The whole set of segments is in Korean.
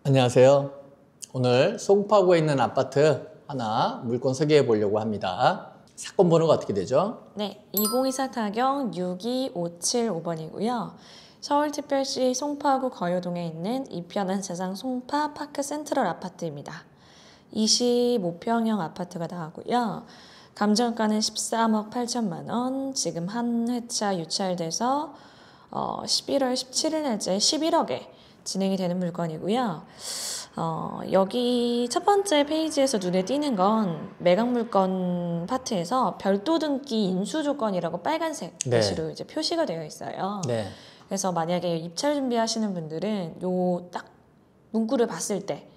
안녕하세요. 오늘 송파구에 있는 아파트 하나 물건 소개해 보려고 합니다. 사건 번호가 어떻게 되죠? 네, 2024 타경 62575번이고요. 서울특별시 송파구 거요동에 있는 이편한 세상 송파 파크 센트럴 아파트입니다. 25평형 아파트가 나오고요. 감정가는 13억 8천만 원, 지금 한 회차 유찰돼서 11월 17일 날짜에 11억에 진행이 되는 물건이고요. 여기 첫 번째 페이지에서 눈에 띄는 건 매각 물건 파트에서 별도 등기 인수 조건이라고 빨간색 글씨로 이제 표시가 되어 있어요. 네. 그래서 만약에 입찰 준비하시는 분들은 요 딱 문구를 봤을 때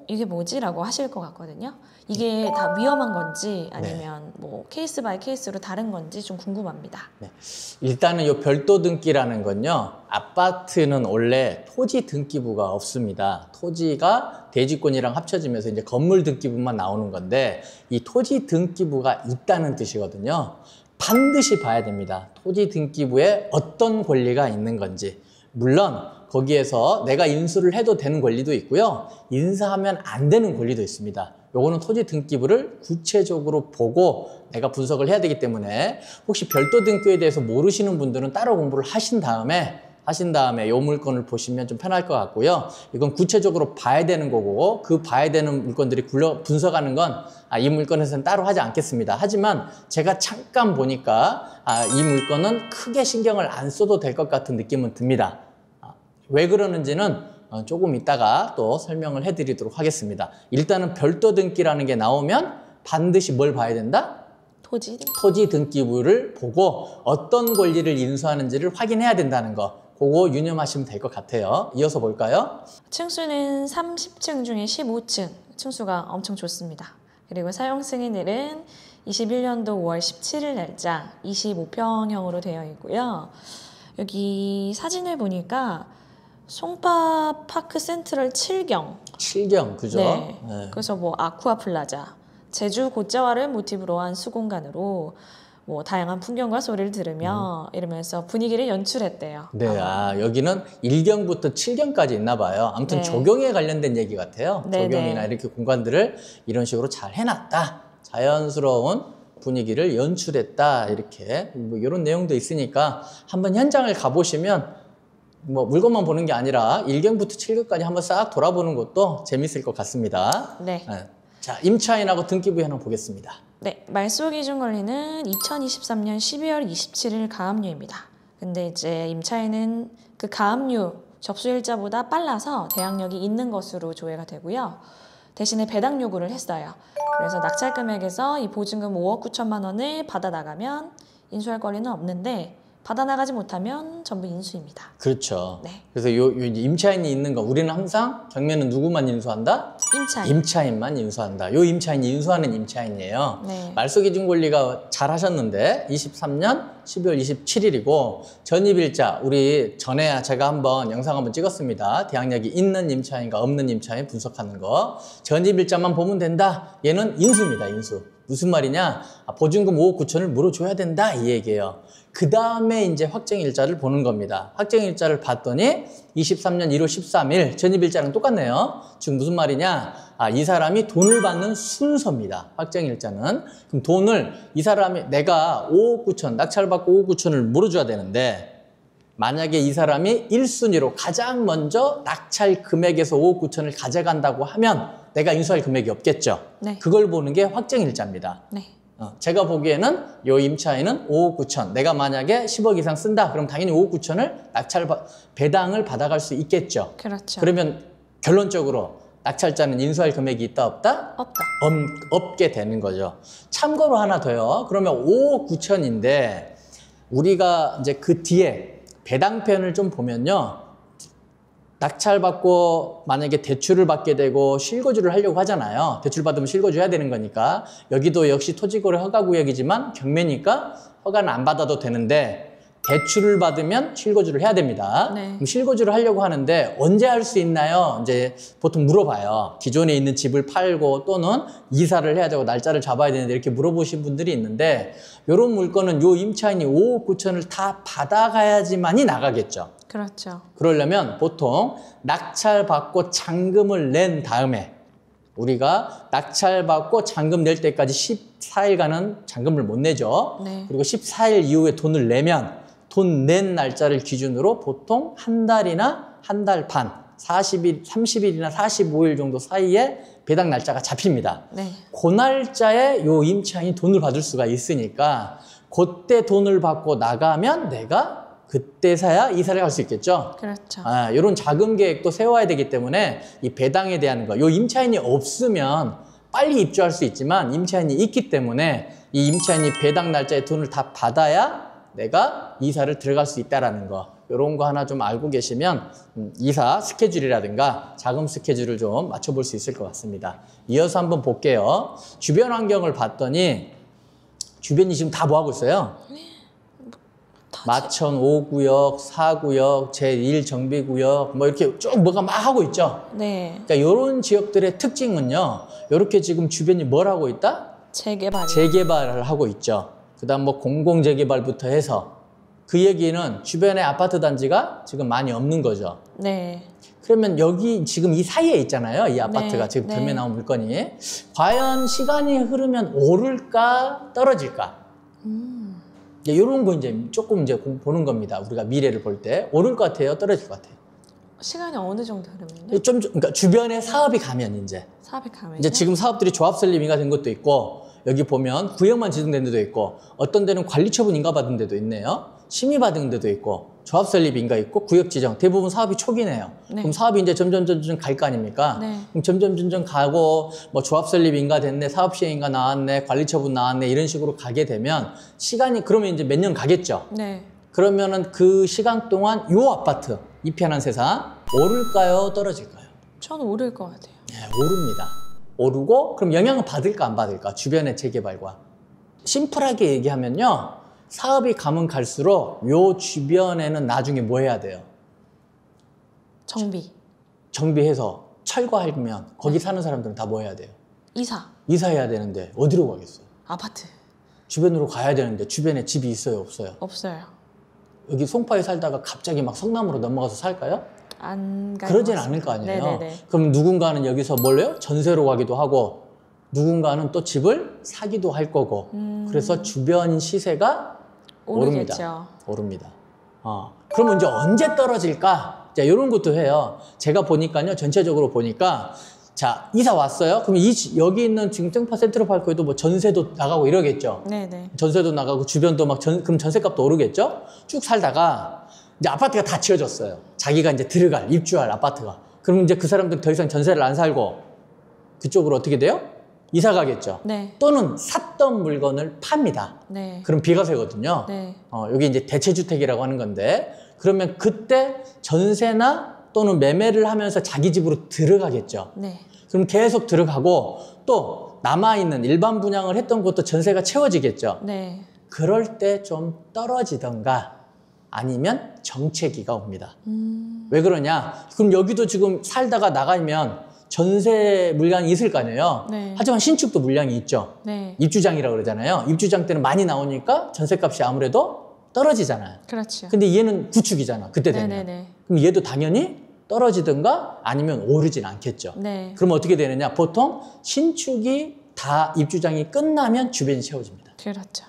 이게 뭐지? 라고 하실 것 같거든요. 이게 다 위험한 건지 아니면 뭐 케이스 바이 케이스로 다른 건지 좀 궁금합니다. 네. 일단은 이 별도 등기라는 건요. 아파트는 원래 토지 등기부가 없습니다. 토지가 대지권이랑 합쳐지면서 이제 건물 등기부만 나오는 건데 이 토지 등기부가 있다는 뜻이거든요. 반드시 봐야 됩니다. 토지 등기부에 어떤 권리가 있는 건지. 물론 거기에서 내가 인수를 해도 되는 권리도 있고요. 인수하면 안 되는 권리도 있습니다. 요거는 토지 등기부를 구체적으로 보고 내가 분석을 해야 되기 때문에 혹시 별도 등기에 대해서 모르시는 분들은 따로 공부를 하신 다음에 요 물건을 보시면 좀 편할 것 같고요. 이건 구체적으로 봐야 되는 거고 그 봐야 되는 물건들이 분석하는 건 이 물건에서는 따로 하지 않겠습니다. 하지만 제가 잠깐 보니까 이 물건은 크게 신경을 안 써도 될 것 같은 느낌은 듭니다. 왜 그러는지는 조금 이따가 또 설명을 해드리도록 하겠습니다. 일단은 별도 등기라는 게 나오면 반드시 뭘 봐야 된다? 토지 등기부를 보고 어떤 권리를 인수하는지를 확인해야 된다는 거. 그거 유념하시면 될 것 같아요. 이어서 볼까요? 층수는 30층 중에 15층. 층수가 엄청 좋습니다. 그리고 사용 승인일은 21년도 5월 17일 날짜 25평형으로 되어 있고요. 여기 사진을 보니까 송파 파크 센트럴 7경. 그죠? 네. 네. 그래서 뭐 아쿠아 플라자, 제주 고자와를 모티브로 한 수공간으로 뭐 다양한 풍경과 소리를 들으며 이러면서 분위기를 연출했대요. 네, 여기는 1경부터 7경까지 있나 봐요. 아무튼 네. 조경에 관련된 얘기 같아요. 네, 조경이나 네. 이렇게 공간들을 이런 식으로 잘 해놨다. 자연스러운 분위기를 연출했다. 이렇게 뭐 이런 내용도 있으니까 한번 현장을 가보시면 뭐 물건만 보는 게 아니라 1경부터 7경까지 한번 싹 돌아보는 것도 재밌을 것 같습니다. 네. 자, 임차인하고 등기부 현황 보겠습니다. 네, 말소 기준 권리는 2023년 12월 27일 가압류입니다. 근데 이제 임차인은 그 가압류 접수일자보다 빨라서 대항력이 있는 것으로 조회가 되고요. 대신에 배당 요구를 했어요. 그래서 낙찰 금액에서 이 보증금 5억 9천만 원을 받아 나가면 인수할 권리는 없는데 받아 나가지 못하면 전부 인수입니다. 그렇죠. 네. 그래서 요 임차인이 있는 거 우리는 항상 경매는 누구만 인수한다? 임차인만 인수한다. 요 임차인이 인수하는 임차인이에요. 네. 말소 기준 권리가 잘 하셨는데 23년 12월 27일이고 전입일자 우리 전에 제가 한번 영상 한번 찍었습니다. 대항력이 있는 임차인과 없는 임차인 분석하는 거. 전입일자만 보면 된다. 얘는 인수입니다. 인수. 무슨 말이냐? 보증금 5억 9천을 물어줘야 된다 이 얘기예요. 그 다음에 이제 확정일자를 보는 겁니다. 확정일자를 봤더니 23년 1월 13일 전입일자랑 똑같네요. 지금 무슨 말이냐? 이 사람이 돈을 받는 순서입니다. 확정일자는. 그럼 돈을 이 사람이 내가 5억 9천 낙찰받고 5억 9천을 물어줘야 되는데 만약에 이 사람이 1순위로 가장 먼저 낙찰 금액에서 5억 9천을 가져간다고 하면 내가 인수할 금액이 없겠죠. 네. 그걸 보는 게 확정일자입니다. 네. 제가 보기에는 요 임차인은 5억 9천 내가 만약에 10억 이상 쓴다 그럼 당연히 5억 9천을 배당을 받아갈 수 있겠죠. 그렇죠. 그러면 결론적으로 낙찰자는 인수할 금액이 있다 없다? 없다. 없게 되는 거죠. 참고로 하나 더요. 그러면 5억 9천인데 우리가 이제 그 뒤에 배당편을 좀 보면요. 낙찰받고 만약에 대출을 받게 되고 실거주를 하려고 하잖아요. 대출 받으면 실거주 해야 되는 거니까. 여기도 역시 토지거래 허가구역이지만 경매니까 허가는 안 받아도 되는데 대출을 받으면 실거주를 해야 됩니다. 네. 그럼 실거주를 하려고 하는데 언제 할 수 있나요? 이제 보통 물어봐요. 기존에 있는 집을 팔고 또는 이사를 해야 되고 날짜를 잡아야 되는데 이렇게 물어보신 분들이 있는데 이런 물건은 요 임차인이 5억 9천을 다 받아가야지만이 나가겠죠. 그렇죠. 그러려면 보통 낙찰받고 잔금을 낸 다음에 우리가 낙찰받고 잔금 낼 때까지 14일간은 잔금을 못 내죠. 네. 그리고 14일 이후에 돈을 내면 돈 낸 날짜를 기준으로 보통 한 달이나 한 달 반, 40일, 30일이나 45일 정도 사이에 배당 날짜가 잡힙니다. 네. 그 날짜에 요 임차인이 돈을 받을 수가 있으니까 그때 돈을 받고 나가면 내가 그때서야 이사를 갈 수 있겠죠. 그렇죠. 이런 자금 계획도 세워야 되기 때문에 이 배당에 대한 거, 요 임차인이 없으면 빨리 입주할 수 있지만 임차인이 있기 때문에 이 임차인이 배당 날짜에 돈을 다 받아야 내가 이사를 들어갈 수 있다라는 거, 이런 거 하나 좀 알고 계시면 이사 스케줄이라든가 자금 스케줄을 좀 맞춰볼 수 있을 것 같습니다. 이어서 한번 볼게요. 주변 환경을 봤더니 주변이 지금 다 뭐 하고 있어요? 마천 5구역, 4구역, 제1정비구역 뭐 이렇게 쭉 뭐가 막 하고 있죠. 네. 그러니까 이런 지역들의 특징은요. 이렇게 지금 주변이 뭘 하고 있다? 재개발. 재개발을 하고 있죠. 그다음 뭐 공공재개발부터 해서 그 얘기는 주변에 아파트 단지가 지금 많이 없는 거죠. 네. 그러면 여기 지금 이 사이에 있잖아요. 이 아파트가 네, 지금 네. 덤에 나온 물건이. 과연 시간이 흐르면 오를까 떨어질까? 이런 거 이제 조금 이제 보는 겁니다. 우리가 미래를 볼 때 오를 것 같아요, 떨어질 것 같아요. 시간이 어느 정도 흐르면요? 그러니까 주변에 사업이 가면 이제 사업이 가면요? 이제 지금 사업들이 조합 설립인가 된 것도 있고 여기 보면 구역만 지정된 데도 있고 어떤 데는 관리 처분 인가 받은 데도 있네요. 심의 받은 데도 있고 조합 설립 인가 있고 구역 지정 대부분 사업이 초기네요. 네. 그럼 사업이 이제 점점 갈 거 아닙니까? 네. 그럼 점점 가고 뭐 조합 설립 인가 됐네, 사업 시행 인가 나왔네, 관리 처분 나왔네 이런 식으로 가게 되면 시간이 그러면 이제 몇 년 가겠죠. 네. 그러면은 그 시간 동안 요 아파트 이 편한 세상 오를까요, 떨어질까요? 저는 오를 것 같아요. 네, 오릅니다. 오르고 그럼 영향을 받을까 안 받을까? 주변의 재개발과. 심플하게 얘기하면요. 사업이 가면 갈수록 요 주변에는 나중에 뭐 해야 돼요? 정비. 정비해서 철거하면 거기 사는 사람들은 다 뭐 해야 돼요? 이사. 이사해야 되는데 어디로 가겠어요? 아파트. 주변으로 가야 되는데 주변에 집이 있어요, 없어요? 없어요. 여기 송파에 살다가 갑자기 막 성남으로 넘어가서 살까요? 안 갈 그러진 것 않을 거 같습니다. 아니에요. 네네네. 그럼 누군가는 여기서 뭘래요? 전세로 가기도 하고 누군가는 또 집을 사기도 할 거고 그래서 주변 시세가 오르겠죠. 오릅니다. 그러면 이제 언제 떨어질까? 자, 이런 것도 해요. 제가 보니까요, 전체적으로 보니까 자, 이사 왔어요? 그럼 여기 있는 지금 땡파 센트럴파크에도 뭐 전세도 나가고 이러겠죠. 네네. 전세도 나가고 주변도 막 그럼 전세값도 오르겠죠? 쭉 살다가 이제 아파트가 다 지어졌어요. 자기가 이제 입주할 아파트가. 그럼 이제 그 사람들 더 이상 전세를 안 살고 그쪽으로 어떻게 돼요? 이사 가겠죠. 네. 또는 샀던 물건을 팝니다. 네. 그럼 비과세거든요. 네. 여기 이제 대체주택이라고 하는 건데 그러면 그때 전세나 또는 매매를 하면서 자기 집으로 들어가겠죠. 네. 그럼 계속 들어가고 또 남아있는 일반 분양을 했던 것도 전세가 채워지겠죠. 네. 그럴 때 좀 떨어지던가 아니면 정체기가 옵니다. 왜 그러냐? 그럼 여기도 지금 살다가 나가면 전세 물량이 있을 거 아니에요. 네. 하지만 신축도 물량이 있죠. 네. 입주장이라고 그러잖아요. 입주장 때는 많이 나오니까 전세값이 아무래도 떨어지잖아요. 그렇죠. 근데 얘는 구축이잖아. 그때 되면. 네네네. 그럼 얘도 당연히 떨어지든가 아니면 오르진 않겠죠. 네. 그럼 어떻게 되느냐? 보통 신축이 다 입주장이 끝나면 주변이 채워집니다. 그렇죠.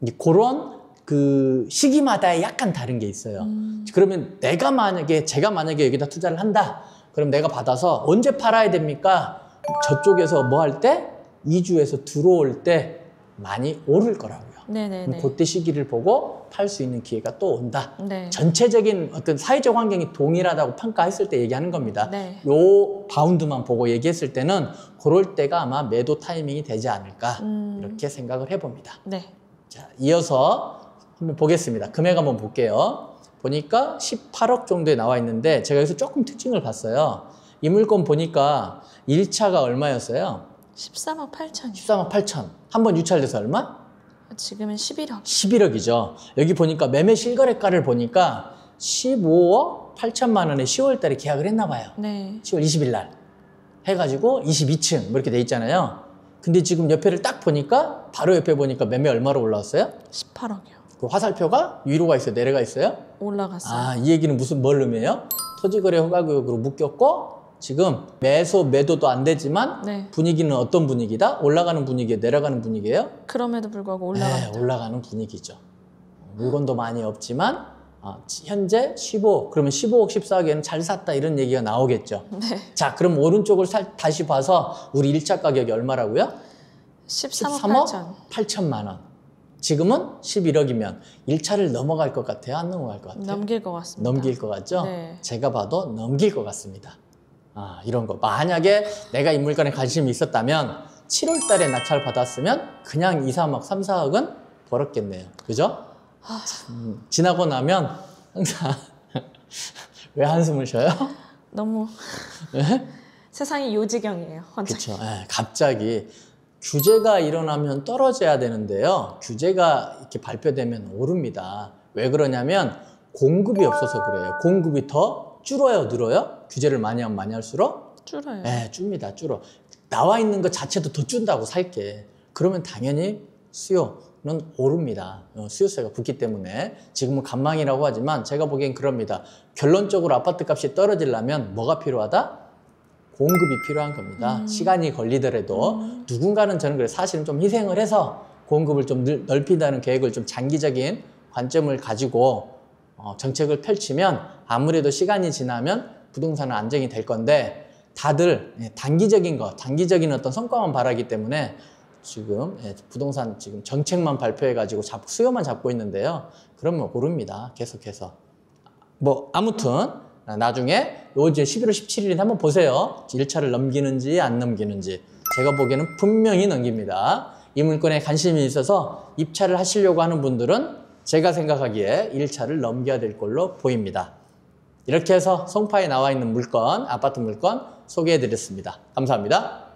이제 그런 그 시기마다 약간 다른 게 있어요. 그러면 제가 만약에 여기다 투자를 한다. 그럼 내가 받아서 언제 팔아야 됩니까? 저쪽에서 뭐 할 때? 이주해서 들어올 때 많이 오를 거라고요. 네네네. 그때 시기를 보고 팔 수 있는 기회가 또 온다. 네. 전체적인 어떤 사회적 환경이 동일하다고 평가했을 때 얘기하는 겁니다. 네. 요 바운드만 보고 얘기했을 때는 그럴 때가 아마 매도 타이밍이 되지 않을까 이렇게 생각을 해봅니다. 네. 자, 이어서 한번 보겠습니다. 금액 한번 볼게요. 보니까 18억 정도에 나와 있는데 제가 여기서 조금 특징을 봤어요. 이 물건 보니까 1차가 얼마였어요? 13억 8천이요. 13억 8천. 한 번 유찰돼서 얼마? 지금은 11억. 11억이죠. 여기 보니까 매매 실거래가를 보니까 15억 8천만 원에 10월 달에 계약을 했나 봐요. 네. 10월 20일 날 해가지고 22층 뭐 이렇게 돼 있잖아요. 근데 지금 옆에를 딱 보니까 바로 옆에 보니까 매매 얼마로 올라왔어요? 18억이요. 그 화살표가 위로가 있어요? 내려가 있어요? 올라갔어요. 아, 이 얘기는 무슨 뭘 의미해요? 토지거래 허가구역으로 묶였고 지금 매수 매도도 안 되지만 네. 분위기는 어떤 분위기다? 올라가는 분위기예요? 내려가는 분위기예요? 그럼에도 불구하고 네, 올라갔다. 올라가는 분위기죠. 물건도 많이 없지만 현재 15, 그러면 15억, 14억에는 잘 샀다 이런 얘기가 나오겠죠. 네. 자, 그럼 오른쪽을 다시 봐서 우리 1차 가격이 얼마라고요? 13억 13억 8천. 8천만 원. 지금은 11억이면 1차를 넘어갈 것 같아요? 안 넘어갈 것 같아요? 넘길 것 같습니다. 넘길 것 같죠? 네. 제가 봐도 넘길 것 같습니다. 이런 거. 만약에 내가 이 물건에 관심이 있었다면 7월 달에 낙찰 받았으면 그냥 2, 3억, 3, 4억은 벌었겠네요. 그죠? 지나고 나면 항상 왜 한숨을 쉬어요? 너무 세상이 요지경이에요. 혼자. 그렇죠. 갑자기 규제가 일어나면 떨어져야 되는데요. 규제가 이렇게 발표되면 오릅니다. 왜 그러냐면 공급이 없어서 그래요. 공급이 더 줄어요, 늘어요? 규제를 많이 하면 많이 할수록? 줄어요. 줍니다, 줄어. 나와 있는 것 자체도 더 준다고 살게. 그러면 당연히 수요는 오릅니다. 수요세가 붙기 때문에 지금은 간망이라고 하지만 제가 보기엔 그럽니다. 결론적으로 아파트 값이 떨어지려면 뭐가 필요하다? 공급이 필요한 겁니다. 시간이 걸리더라도 누군가는 저는 그래 사실은 좀 희생을 해서 공급을 좀 넓힌다는 계획을 좀 장기적인 관점을 가지고 정책을 펼치면 아무래도 시간이 지나면 부동산은 안정이 될 건데 다들 단기적인 어떤 성과만 바라기 때문에 지금 부동산 지금 정책만 발표해가지고 수요만 잡고 있는데요. 그러면 오릅니다. 계속해서. 뭐 아무튼 나중에 이제 11월 17일에 한번 보세요. 1차를 넘기는지 안 넘기는지. 제가 보기에는 분명히 넘깁니다. 이 물건에 관심이 있어서 입찰을 하시려고 하는 분들은 제가 생각하기에 1차를 넘겨야 될 걸로 보입니다. 이렇게 해서 송파에 나와 있는 물건, 아파트 물건 소개해 드렸습니다. 감사합니다.